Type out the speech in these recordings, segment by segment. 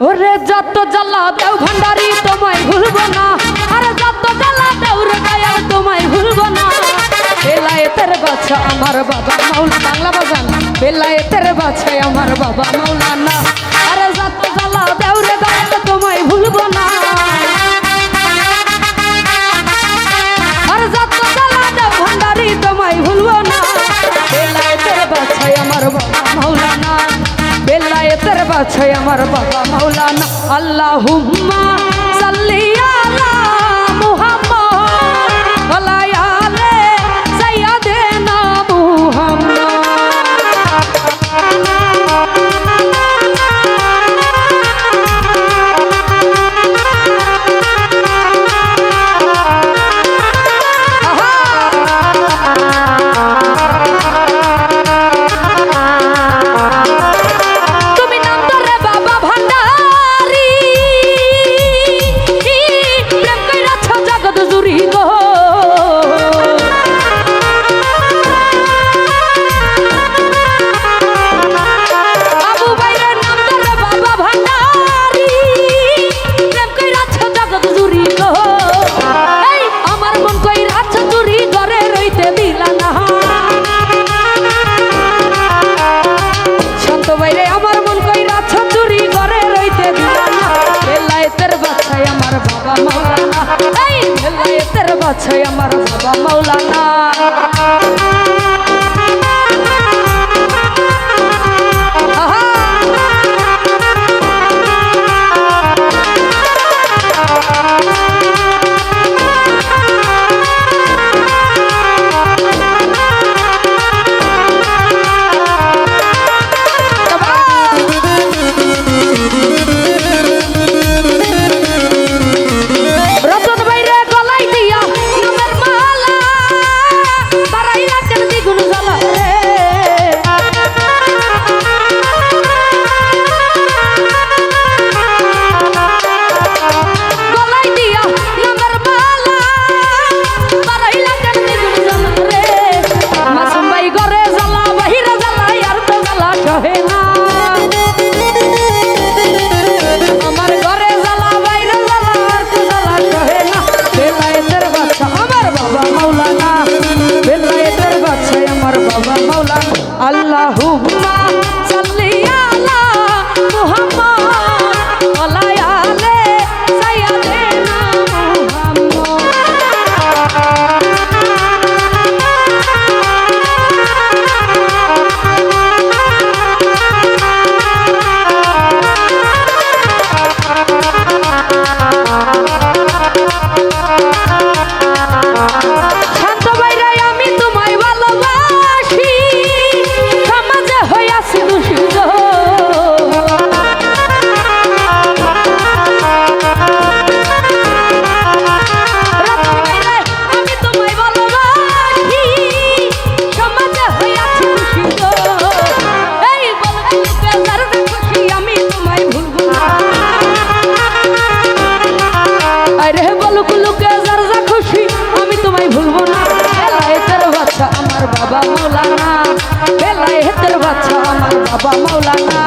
ওরে যত জ্বালা দেও ভান্ডারি তোমায় ভুলবো না, আরে যত জ্বালা দেও রে দয়াল তোমায় ভুলবো না। বেলায়েতের বাচ্চা আমার বাবা মাওলানা, বাংলা বাজান। বেলায়েতের বাচ্চা আমার বাবা মাওলানা, আরে যত জ্বালা দেও রে দয়াল তোমায় ভুলবো না। আরে যত জ্বালা দেও ভান্ডারি তোমায় ভুলবো না। বেলায়েতের বাচ্চা আমার বাবা মাওলানা, বেলায়েতের বাচ্চা আমার বাবা মাওলানা। আল্লাহুম্মা সাল্লি আলা মুহাম্মদ ওয়া আলা সাইয়্যিদিনা মুহাম্মদ। বাচ্চা আমার বাবা মাওলানা। আল্লাহুম্মা সাল্লি আলা মুহাম্মদ ওয়া আলা সাইয়্যিদিনা মুহাম্মদ। শান্ত ভাইরা আমি তোমায় ভালোবাসি, সমাজে হইয়াছি দূষিত। আমি তোমায় ভালোবাসি, সমাজে হইয়াছি দূষিত। এই বলবে যার খুশি আমি তোমায় ভুলবো না। আরে বলুক লুকে যার যা খুশি আমি তোমায় ভুলবো না। বেলায়েতের বাচ্চা আমার বাবা মাওলানা, বেলায়েতের বাচ্চা আমার বাবা মাওলানা।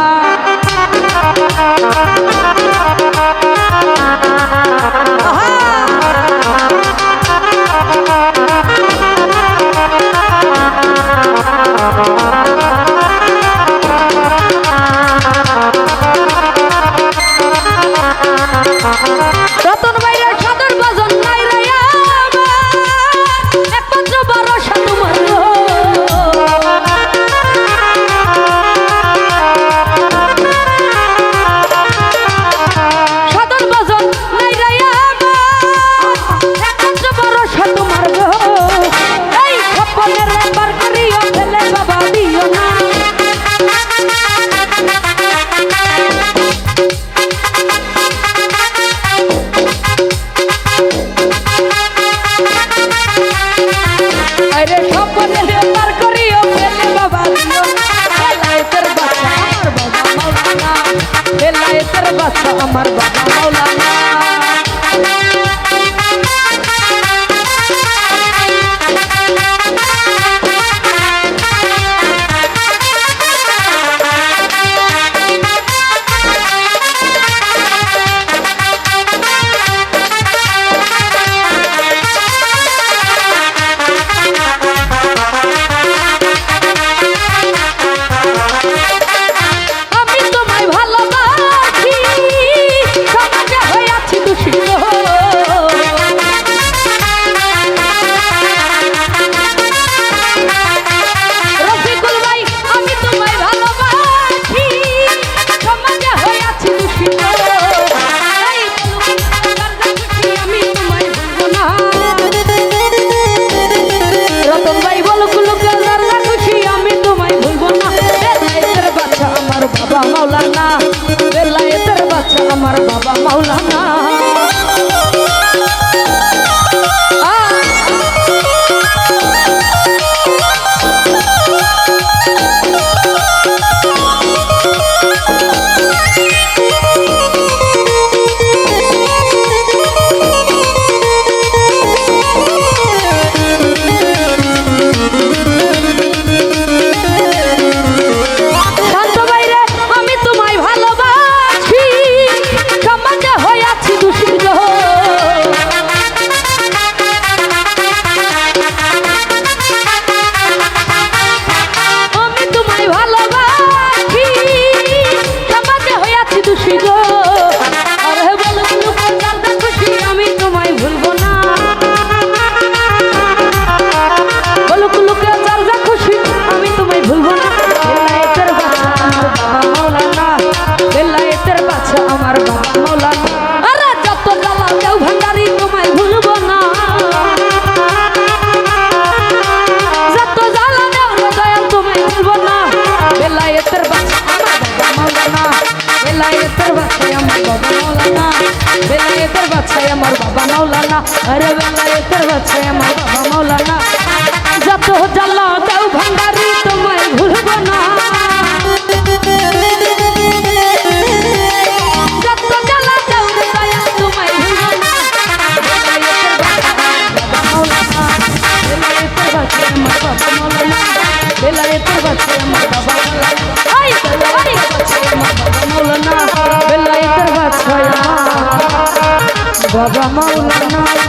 রতন ভাইরা সদর বাজন নাই রে আমার, একমাত্র ভরসা তোমার গো। সদর বাজন নাই রে আমার, একমাত্র ভরসা তোমার গো। এই স্বপ্নের বার করিও ফেলে বাবা দিও না। আরে স্বপ্নের বার করিও ফেলে বাবা দিও না। বেলায়েতের বাচ্চা আমার বাবা মাওলানা, বেলায়েতের বাচ্চা আমার বাবা মাওলানা। আমার বাবা মাওলানা বেলায়েতের বাচ্চাই আমার বাবা মাওলানা আরে বেলায়েতের বাচ্চাই আমার বাবা মাওলানা যত জ্বালা দাও ভান্ডারি তোমায় ভুলব না যত জ্বালা দাও দয়া তোমায় ভুলব না বেলায়েতের বাচ্চাই আমার বাবা মাওলানা বেলায়েতের বাচ্চাই আমার বাবা মাওলানা আই বেলায়েতের বাচ্চাই আমার বাবা মাওলানা বেলায়েতের বাচ্চাই বাবা মাওলানা